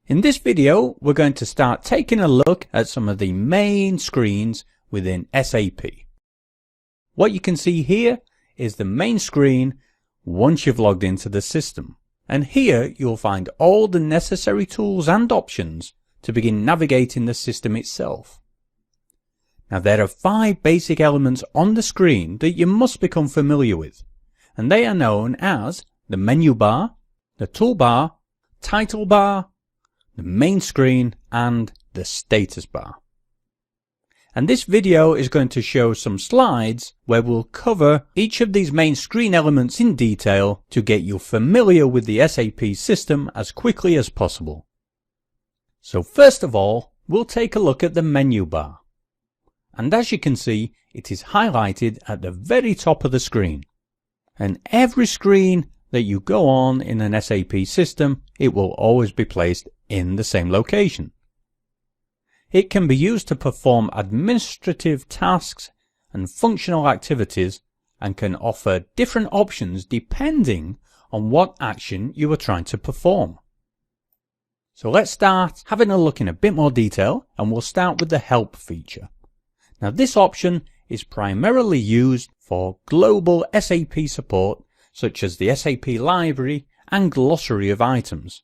In this video, we're going to start taking a look at some of the main screens within SAP. What you can see here is the main screen once you've logged into the system. And here you'll find all the necessary tools and options to begin navigating the system itself. Now there are 5 basic elements on the screen that you must become familiar with, and they are known as the menu bar, the toolbar, title bar, the main screen, and the status bar. And this video is going to show some slides where we'll cover each of these main screen elements in detail to get you familiar with the SAP system as quickly as possible. So first of all, we'll take a look at the menu bar. And as you can see, it is highlighted at the very top of the screen. And every screen that you go on in an SAP system, it will always be placed in the same location. It can be used to perform administrative tasks and functional activities and can offer different options depending on what action you are trying to perform. So let's start having a look in a bit more detail, and we'll start with the help feature. Now this option is primarily used for global SAP support such as the SAP library and glossary of items.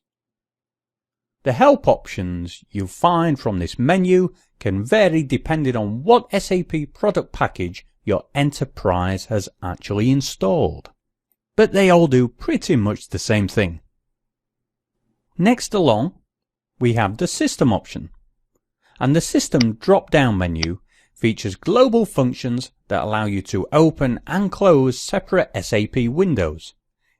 The help options you find from this menu can vary depending on what SAP product package your enterprise has actually installed, but they all do pretty much the same thing. Next along, we have the system option, and the system drop-down menu features global functions that allow you to open and close separate SAP windows.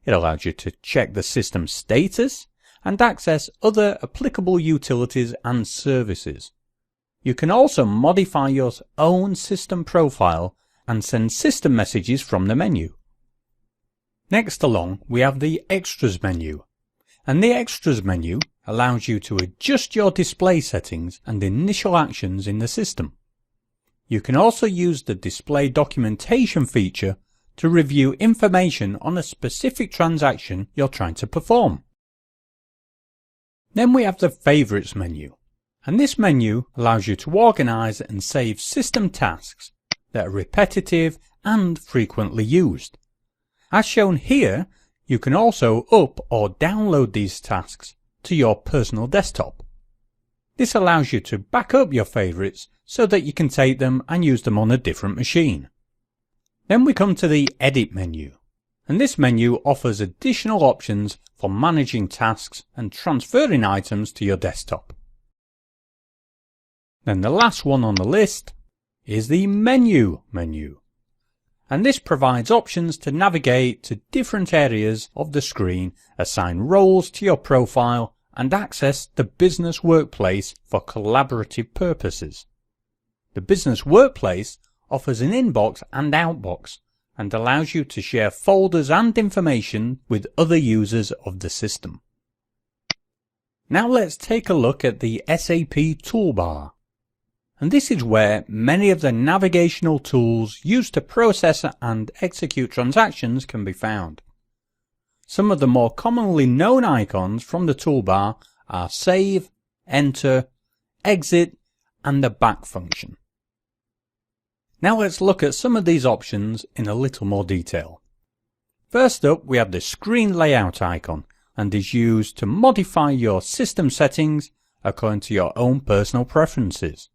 It allows you to check the system status and access other applicable utilities and services. You can also modify your own system profile and send system messages from the menu. Next along, we have the Extras menu. And the Extras menu allows you to adjust your display settings and initial actions in the system. You can also use the display documentation feature to review information on a specific transaction you're trying to perform. Then we have the Favorites menu, and this menu allows you to organize and save system tasks that are repetitive and frequently used. As shown here, you can also up or download these tasks to your personal desktop. This allows you to back up your favorites so that you can take them and use them on a different machine. Then we come to the Edit menu, and this menu offers additional options for managing tasks and transferring items to your desktop. Then the last one on the list is the Menu menu, and this provides options to navigate to different areas of the screen, assign roles to your profile, and access the business workplace for collaborative purposes. The business workplace offers an inbox and outbox and allows you to share folders and information with other users of the system. Now let's take a look at the SAP toolbar. And this is where many of the navigational tools used to process and execute transactions can be found. Some of the more commonly known icons from the toolbar are Save, Enter, Exit, and the Back function. Now let's look at some of these options in a little more detail. First up, we have the Screen Layout icon, and is used to modify your system settings according to your own personal preferences.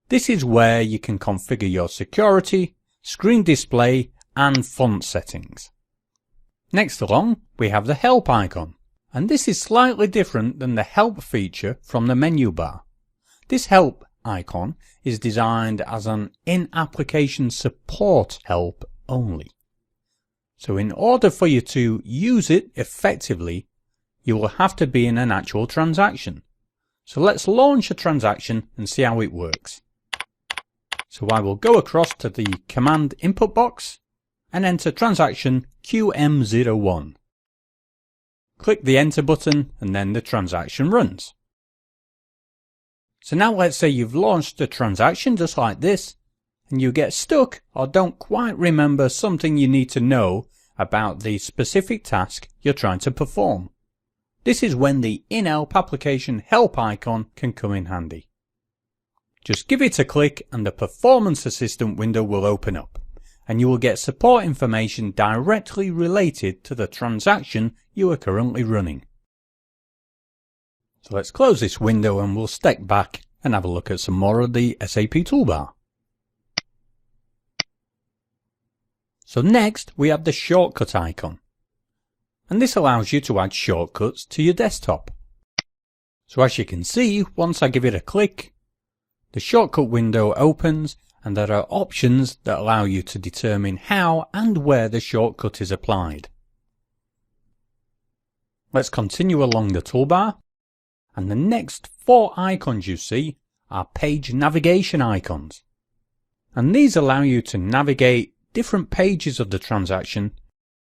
This is where you can configure your security, screen display, and font settings. Next along, we have the Help icon, and this is slightly different than the Help feature from the menu bar. This Help icon is designed as an in-application support help only. So in order for you to use it effectively, you will have to be in an actual transaction. So let's launch a transaction and see how it works. So I will go across to the command input box and enter transaction QM01. Click the enter button and then the transaction runs. So now let's say you've launched a transaction just like this, and you get stuck or don't quite remember something you need to know about the specific task you're trying to perform. This is when the in-help application help icon can come in handy. Just give it a click and the Performance Assistant window will open up, and you will get support information directly related to the transaction you are currently running. So let's close this window and we'll step back and have a look at some more of the SAP toolbar. So next we have the shortcut icon, and this allows you to add shortcuts to your desktop. So as you can see, once I give it a click, the shortcut window opens and there are options that allow you to determine how and where the shortcut is applied. Let's continue along the toolbar, and the next 4 icons you see are page navigation icons. And these allow you to navigate different pages of the transaction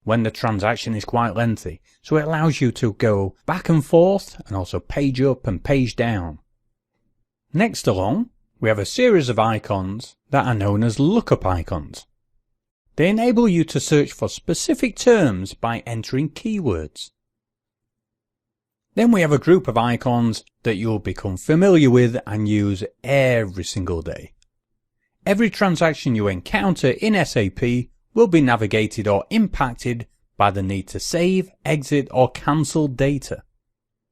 when the transaction is quite lengthy. So it allows you to go back and forth and also page up and page down. Next along, we have a series of icons that are known as lookup icons. They enable you to search for specific terms by entering keywords. Then we have a group of icons that you'll become familiar with and use every single day. Every transaction you encounter in SAP will be navigated or impacted by the need to save, exit or cancel data.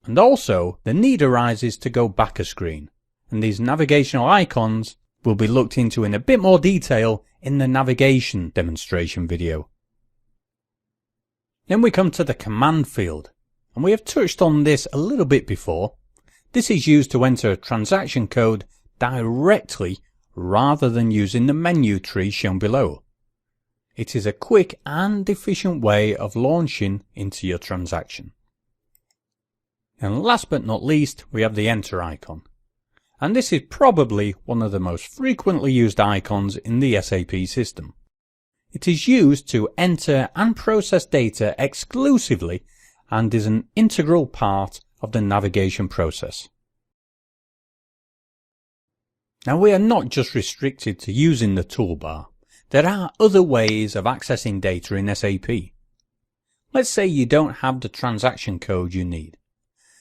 And also the need arises to go back a screen, and these navigational icons will be looked into in a bit more detail in the navigation demonstration video. Then we come to the command field, and we have touched on this a little bit before. This is used to enter a transaction code directly rather than using the menu tree shown below. It is a quick and efficient way of launching into your transaction. And last but not least, we have the enter icon. And this is probably one of the most frequently used icons in the SAP system. It is used to enter and process data exclusively and is an integral part of the navigation process. Now we are not just restricted to using the toolbar. There are other ways of accessing data in SAP. Let's say you don't have the transaction code you need.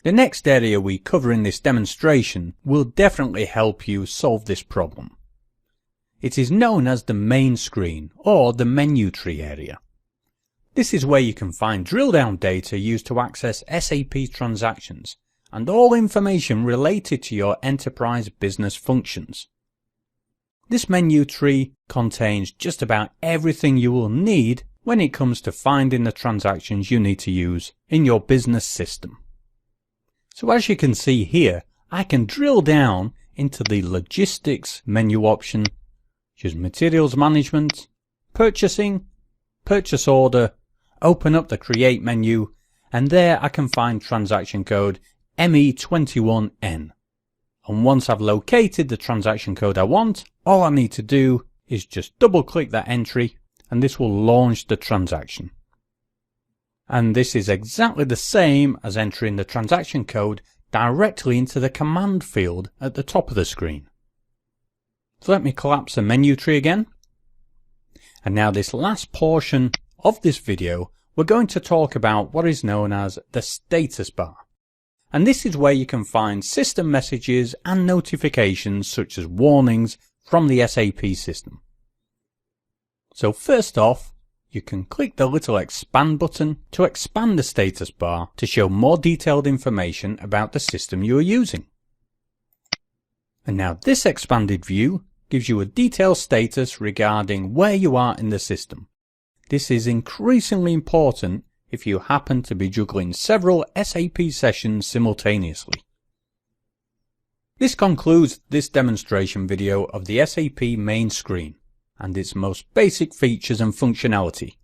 The next area we cover in this demonstration will definitely help you solve this problem. It is known as the main screen or the menu tree area. This is where you can find drill down data used to access SAP transactions and all information related to your enterprise business functions. This menu tree contains just about everything you will need when it comes to finding the transactions you need to use in your business system. So as you can see here, I can drill down into the logistics menu option, choose materials management, purchasing, purchase order, open up the create menu, and there I can find transaction code ME21N. And once I've located the transaction code I want, all I need to do is just double click that entry and this will launch the transaction. And this is exactly the same as entering the transaction code directly into the command field at the top of the screen. So let me collapse the menu tree again. And now this last portion of this video, we're going to talk about what is known as the status bar. And this is where you can find system messages and notifications such as warnings from the SAP system. So first off, you can click the little expand button to expand the status bar to show more detailed information about the system you are using. And now this expanded view gives you a detailed status regarding where you are in the system. This is increasingly important if you happen to be juggling several SAP sessions simultaneously. This concludes this demonstration video of the SAP main screen and its most basic features and functionality.